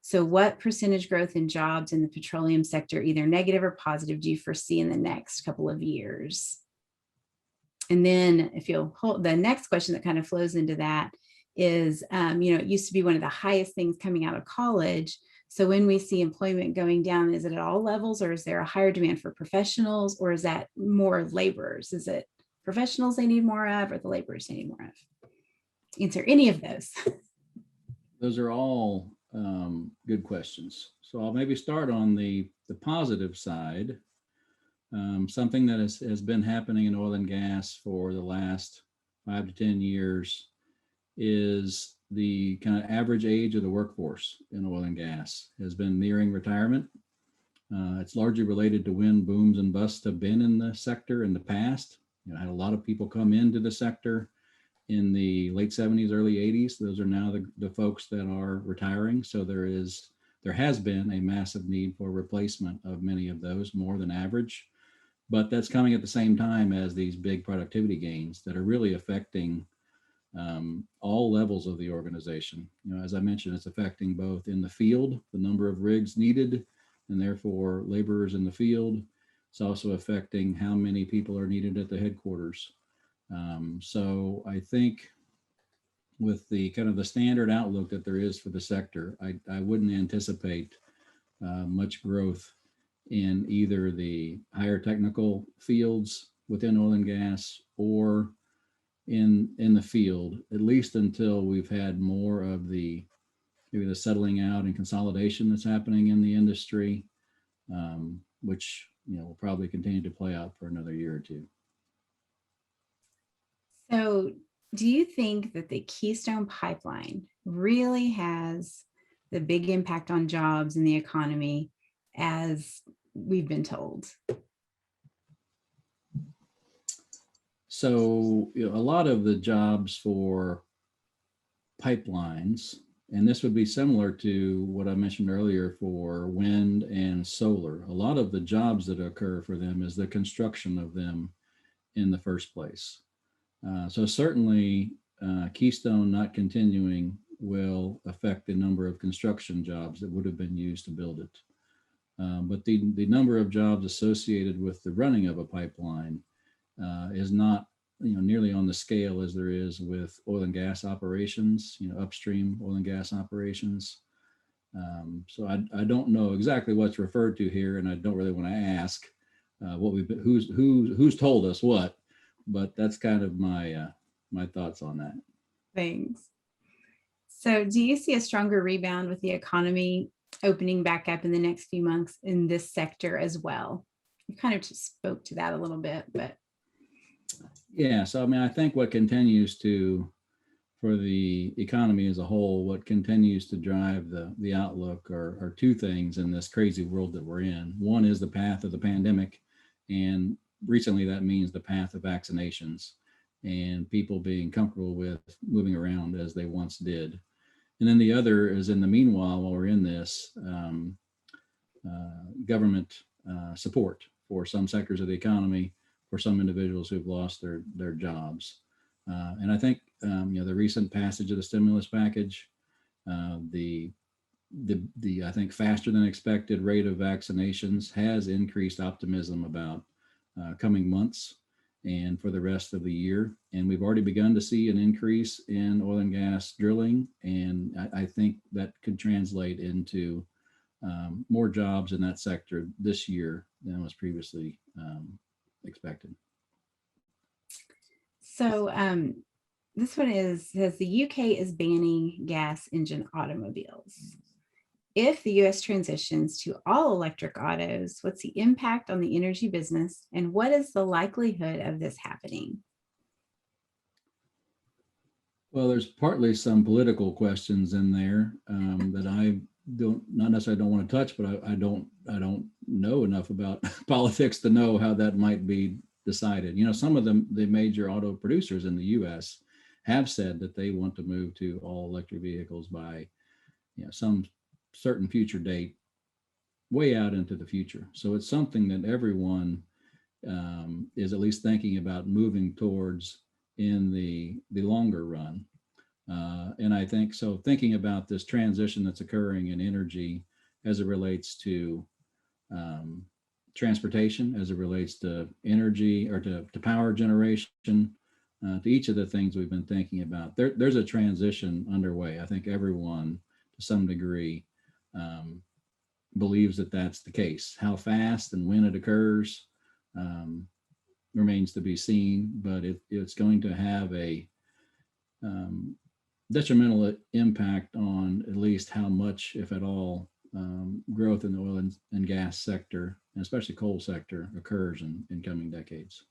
So what percentage growth in jobs in the petroleum sector, either negative or positive, do you foresee in the next couple of years? And then if you'll hold, the next question that kind of flows into that is, it used to be one of the highest things coming out of college. So when we see employment going down, is it at all levels, or is there a higher demand for professionals, or is that more laborers? Is it professionals they need more of, or the laborers they need more of? Answer any of those. Those are all good questions. So I'll maybe start on the positive side. Something that has been happening in oil and gas for the last 5 to 10 years is the kind of average age of the workforce in oil and gas has been nearing retirement. It's largely related to when booms and busts have been in the sector in the past. I had a lot of people come into the sector in the late 70s, early 80s. Those are now the folks that are retiring. So there has been a massive need for replacement of many of those, more than average. But that's coming at the same time as these big productivity gains that are really affecting all levels of the organization. As I mentioned, it's affecting both in the field, the number of rigs needed, and therefore laborers in the field. It's also affecting how many people are needed at the headquarters. So I think with the kind of the standard outlook that there is for the sector, I wouldn't anticipate much growth in either the higher technical fields within oil and gas or in the field, at least until we've had more of maybe the settling out and consolidation that's happening in the industry, which will probably continue to play out for another year or two. So do you think that the Keystone Pipeline really has the big impact on jobs and the economy as we've been told? So, a lot of the jobs for pipelines, and this would be similar to what I mentioned earlier for wind and solar, a lot of the jobs that occur for them is the construction of them in the first place. So certainly Keystone not continuing will affect the number of construction jobs that would have been used to build it. But the number of jobs associated with the running of a pipeline is not nearly on the scale as there is with oil and gas operations, upstream oil and gas operations. So I don't know exactly what's referred to here, and I don't really want to ask who's told us what, but that's kind of my thoughts on that. Thanks. So do you see a stronger rebound with the economy opening back up in the next few months in this sector as well? You kind of just spoke to that a little bit, but. Yeah, so I think what continues for the economy as a whole, what continues to drive the outlook are two things in this crazy world that we're in. One is the path of the pandemic, and recently that means the path of vaccinations and people being comfortable with moving around as they once did. And then the other is, in the meanwhile, while we're in this, government support for some sectors of the economy, for some individuals who've lost their jobs. And I think the recent passage of the stimulus package, the I think faster than expected rate of vaccinations has increased optimism about coming months and for the rest of the year. And we've already begun to see an increase in oil and gas drilling, and I think that could translate into more jobs in that sector this year than was previously expected. So this one says the UK is banning gas engine automobiles. If the US transitions to all electric autos, what's the impact on the energy business, and what is the likelihood of this happening? Well, there's partly some political questions in there that I not necessarily don't want to touch, but I don't know enough about politics to know how that might be decided. You know, some of the major auto producers in the U.S. have said that they want to move to all electric vehicles by, you know, some certain future date, way out into the future. So it's something that everyone is at least thinking about moving towards in the longer run. And I think so, thinking about this transition that's occurring in energy as it relates to transportation, as it relates to energy or to power generation, to each of the things we've been thinking about, there's a transition underway. I think everyone to some degree believes that that's the case. How fast and when it occurs remains to be seen, but it's going to have a detrimental impact on at least how much, if at all, growth in the oil and gas sector, and especially coal sector, occurs in coming decades.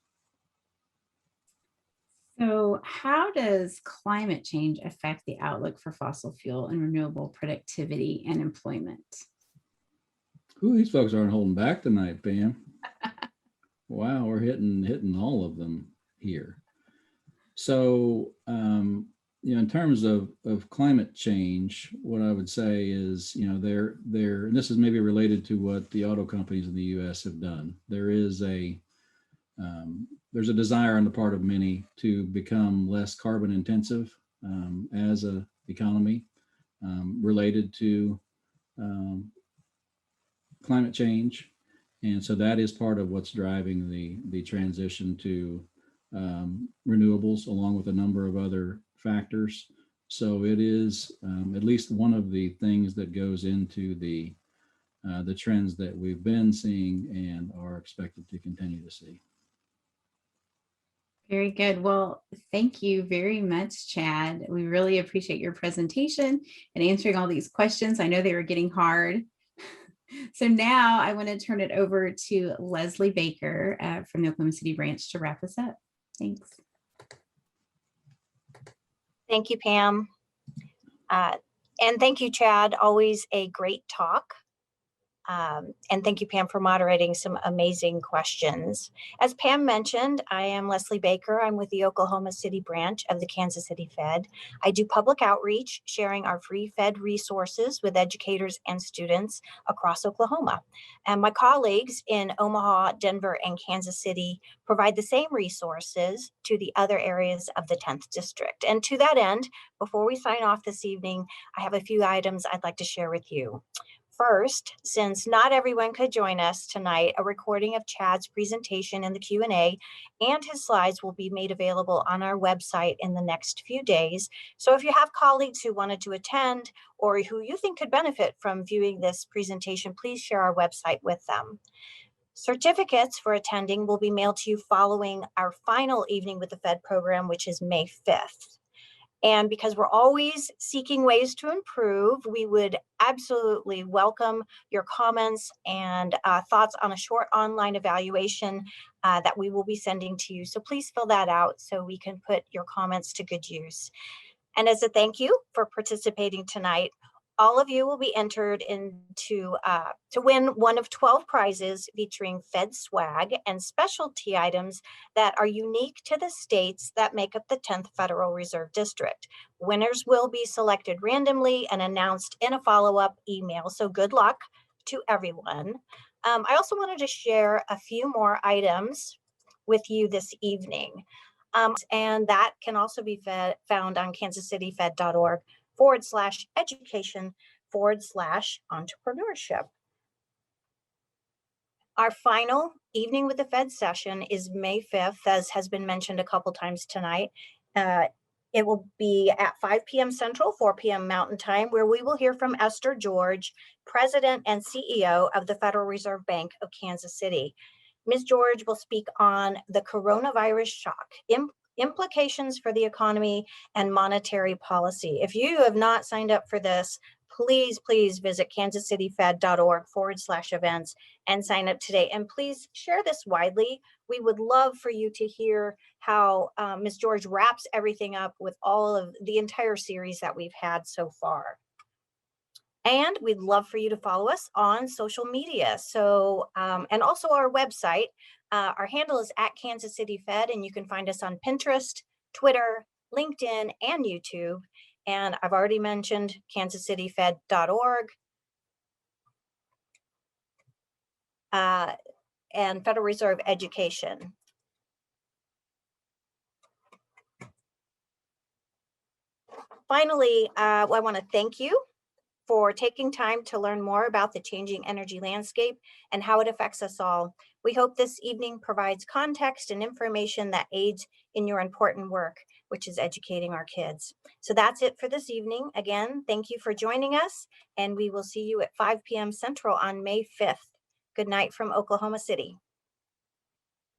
So how does climate change affect the outlook for fossil fuel and renewable productivity and employment? Ooh, these folks aren't holding back tonight, Pam. Wow, we're hitting all of them here. So, you know, in terms of climate change, what I would say is, you know, and this is maybe related to what the auto companies in the U.S. have done. There's a desire on the part of many to become less carbon intensive as an economy related to climate change. And so that is part of what's driving the transition to renewables, along with a number of other factors. So it is at least one of the things that goes into the trends that we've been seeing and are expected to continue to see. Very good. Well, thank you very much, Chad. We really appreciate your presentation and answering all these questions. I know they were getting hard. So now I want to turn it over to Leslie Baker from the Oklahoma City branch to wrap us up. Thanks. Thank you, Pam. And thank you, Chad. Always a great talk. And thank you, Pam, for moderating some amazing questions. As Pam mentioned, I am Leslie Baker. I'm with the Oklahoma City branch of the Kansas City Fed. I do public outreach, sharing our free Fed resources with educators and students across Oklahoma. And my colleagues in Omaha, Denver, and Kansas City provide the same resources to the other areas of the 10th district. And to that end, before we sign off this evening, I have a few items I'd like to share with you. First, since not everyone could join us tonight, a recording of Chad's presentation in the Q&A and his slides will be made available on our website in the next few days. So if you have colleagues who wanted to attend or who you think could benefit from viewing this presentation, please share our website with them. Certificates for attending will be mailed to you following our final Evening with the Fed program, which is May 5th. And because we're always seeking ways to improve, we would absolutely welcome your comments and thoughts on a short online evaluation that we will be sending to you. So please fill that out so we can put your comments to good use. And as a thank you for participating tonight, all of you will be entered into to win one of 12 prizes featuring Fed swag and specialty items that are unique to the states that make up the 10th Federal Reserve District. Winners will be selected randomly and announced in a follow-up email. So good luck to everyone. I also wanted to share a few more items with you this evening. And that can also be found on kansascityfed.org/education/entrepreneurship. Our final Evening with the Fed session is May 5th, as has been mentioned a couple times tonight. It will be at 5 p.m. Central, 4 p.m. Mountain Time, where we will hear from Esther George, President and CEO of the Federal Reserve Bank of Kansas City. Ms. George will speak on the coronavirus shock, implications for the economy and monetary policy. If you have not signed up for this, please visit kansascityfed.org/events and sign up today. And please share this widely We would love for you to hear how Ms. George wraps everything up with all of the entire series that we've had so far. And we'd love for you to follow us on social media. So, and also our website. Our handle is @Kansas City Fed, and you can find us on Pinterest, Twitter, LinkedIn, and YouTube. And I've already mentioned kansascityfed.org and Federal Reserve Education. Finally, I want to thank you for taking time to learn more about the changing energy landscape and how it affects us all. We hope this evening provides context and information that aids in your important work, which is educating our kids. So that's it for this evening. Again, thank you for joining us, and we will see you at 5 p.m. Central on May 5th. Good night from Oklahoma City.